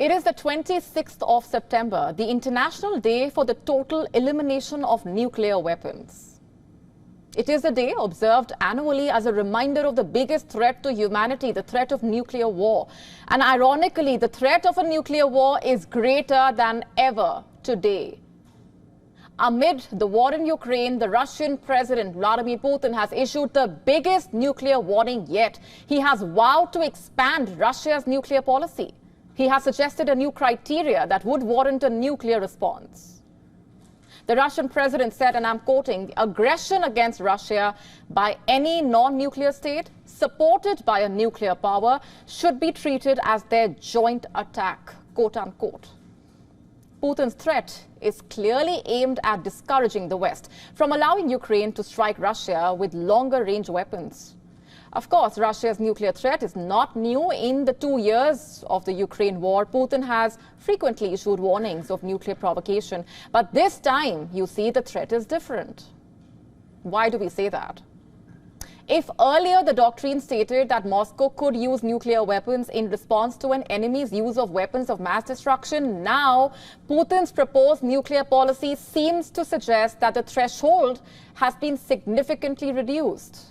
It is the 26th of September, the International Day for the Total Elimination of Nuclear Weapons. It is a day observed annually as a reminder of the biggest threat to humanity, the threat of nuclear war. And ironically, the threat of a nuclear war is greater than ever today. Amid the war in Ukraine, the Russian President Vladimir Putin has issued the biggest nuclear warning yet. He has vowed to expand Russia's nuclear policy. He has suggested a new criteria that would warrant a nuclear response. The Russian president said, and I'm quoting, aggression against Russia by any non-nuclear state supported by a nuclear power should be treated as their joint attack, quote unquote. Putin's threat is clearly aimed at discouraging the West from allowing Ukraine to strike Russia with longer-range weapons. Of course, Russia's nuclear threat is not new. In the 2 years of the Ukraine war, Putin has frequently issued warnings of nuclear provocation. But this time, you see, the threat is different. Why do we say that? If earlier the doctrine stated that Moscow could use nuclear weapons in response to an enemy's use of weapons of mass destruction, now Putin's proposed nuclear policy seems to suggest that the threshold has been significantly reduced.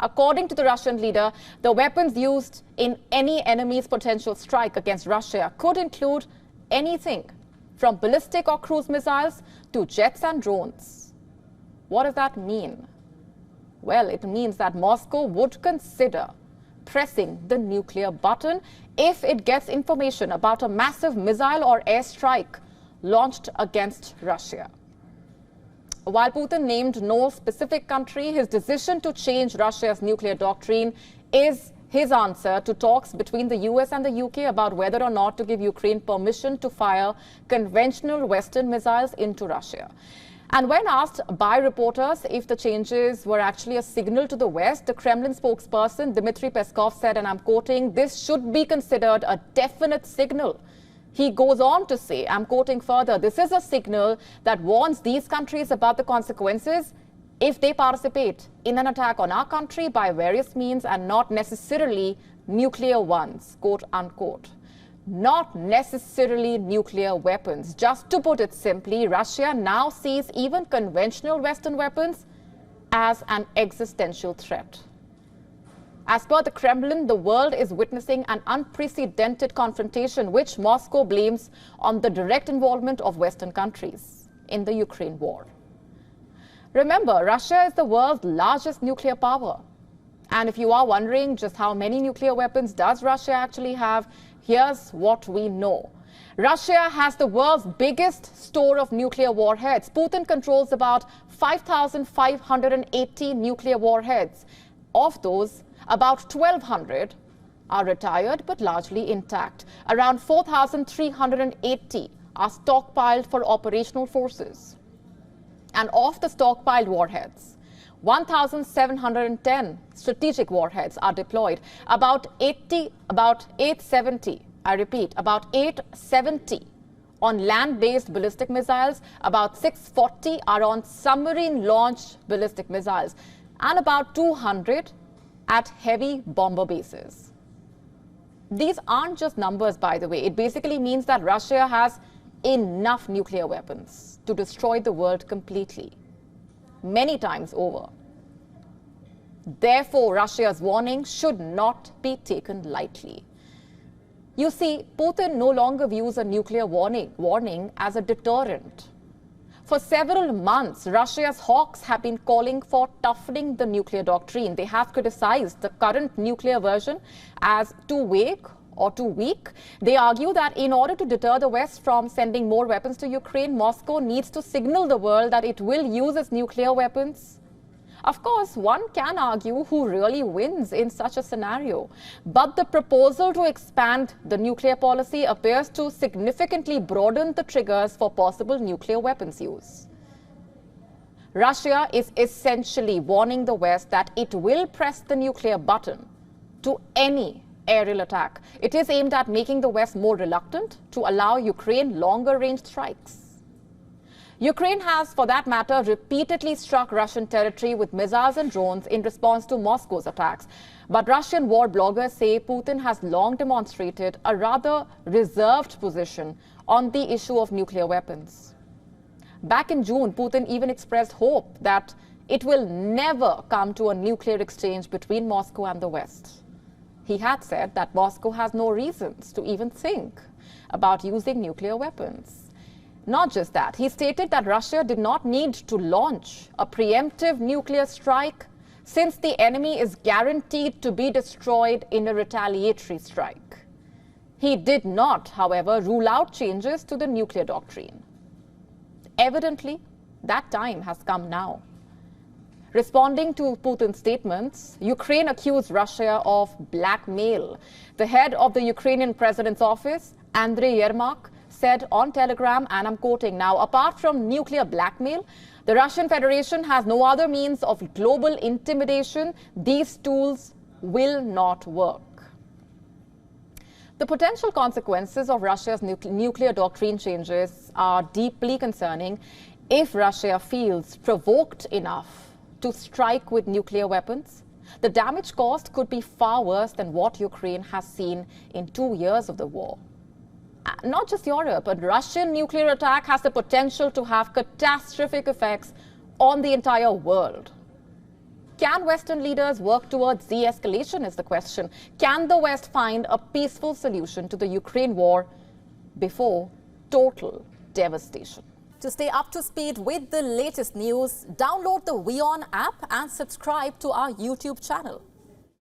According to the Russian leader, the weapons used in any enemy's potential strike against Russia could include anything from ballistic or cruise missiles to jets and drones. What does that mean? Well, it means that Moscow would consider pressing the nuclear button if it gets information about a massive missile or airstrike launched against Russia. While Putin named no specific country, his decision to change Russia's nuclear doctrine is his answer to talks between the US and the UK about whether or not to give Ukraine permission to fire conventional Western missiles into Russia. And when asked by reporters if the changes were actually a signal to the West, the Kremlin spokesperson Dmitry Peskov said, and I'm quoting, "This should be considered a definite signal." He goes on to say, I'm quoting further, "This is a signal that warns these countries about the consequences if they participate in an attack on our country by various means and not necessarily nuclear ones," quote unquote. Not necessarily nuclear weapons. Just to put it simply, Russia now sees even conventional Western weapons as an existential threat. As per the Kremlin, the world is witnessing an unprecedented confrontation which Moscow blames on the direct involvement of Western countries in the Ukraine war. Remember, Russia is the world's largest nuclear power. And if you are wondering just how many nuclear weapons does Russia actually have, here's what we know. Russia has the world's biggest store of nuclear warheads. Putin controls about 5,580 nuclear warheads. Of those, about 1,200 are retired but largely intact. Around 4,380 are stockpiled for operational forces. And of the stockpiled warheads, 1,710 strategic warheads are deployed. About 870, I repeat, about 870 on land-based ballistic missiles, about 640 are on submarine-launched ballistic missiles, and about 200 at heavy bomber bases. These aren't just numbers, by the way. It basically means that Russia has enough nuclear weapons to destroy the world completely, many times over. Therefore, Russia's warning should not be taken lightly. You see, Putin no longer views a nuclear warning as a deterrent. For several months, Russia's hawks have been calling for toughening the nuclear doctrine. They have criticized the current nuclear version as too vague or too weak. They argue that in order to deter the West from sending more weapons to Ukraine, Moscow needs to signal the world that it will use its nuclear weapons. Of course, one can argue who really wins in such a scenario. But the proposal to expand the nuclear policy appears to significantly broaden the triggers for possible nuclear weapons use. Russia is essentially warning the West that it will press the nuclear button to any aerial attack. It is aimed at making the West more reluctant to allow Ukraine longer-range strikes. Ukraine has, for that matter, repeatedly struck Russian territory with missiles and drones in response to Moscow's attacks. But Russian war bloggers say Putin has long demonstrated a rather reserved position on the issue of nuclear weapons. Back in June, Putin even expressed hope that it will never come to a nuclear exchange between Moscow and the West. He had said that Moscow has no reasons to even think about using nuclear weapons. Not just that, he stated that Russia did not need to launch a preemptive nuclear strike since the enemy is guaranteed to be destroyed in a retaliatory strike. He did not, however, rule out changes to the nuclear doctrine. Evidently, that time has come now. Responding to Putin's statements, Ukraine accused Russia of blackmail. The head of the Ukrainian president's office, Andriy Yermak, said on Telegram, and I'm quoting now, apart from nuclear blackmail, the Russian Federation has no other means of global intimidation. These tools will not work. The potential consequences of Russia's nuclear doctrine changes are deeply concerning if Russia feels provoked enough to strike with nuclear weapons. The damage caused could be far worse than what Ukraine has seen in 2 years of the war. Not just Europe, but Russian nuclear attack has the potential to have catastrophic effects on the entire world. Can Western leaders work towards de-escalation is the question. Can the West find a peaceful solution to the Ukraine war before total devastation? To stay up to speed with the latest news, download the WION app and subscribe to our YouTube channel.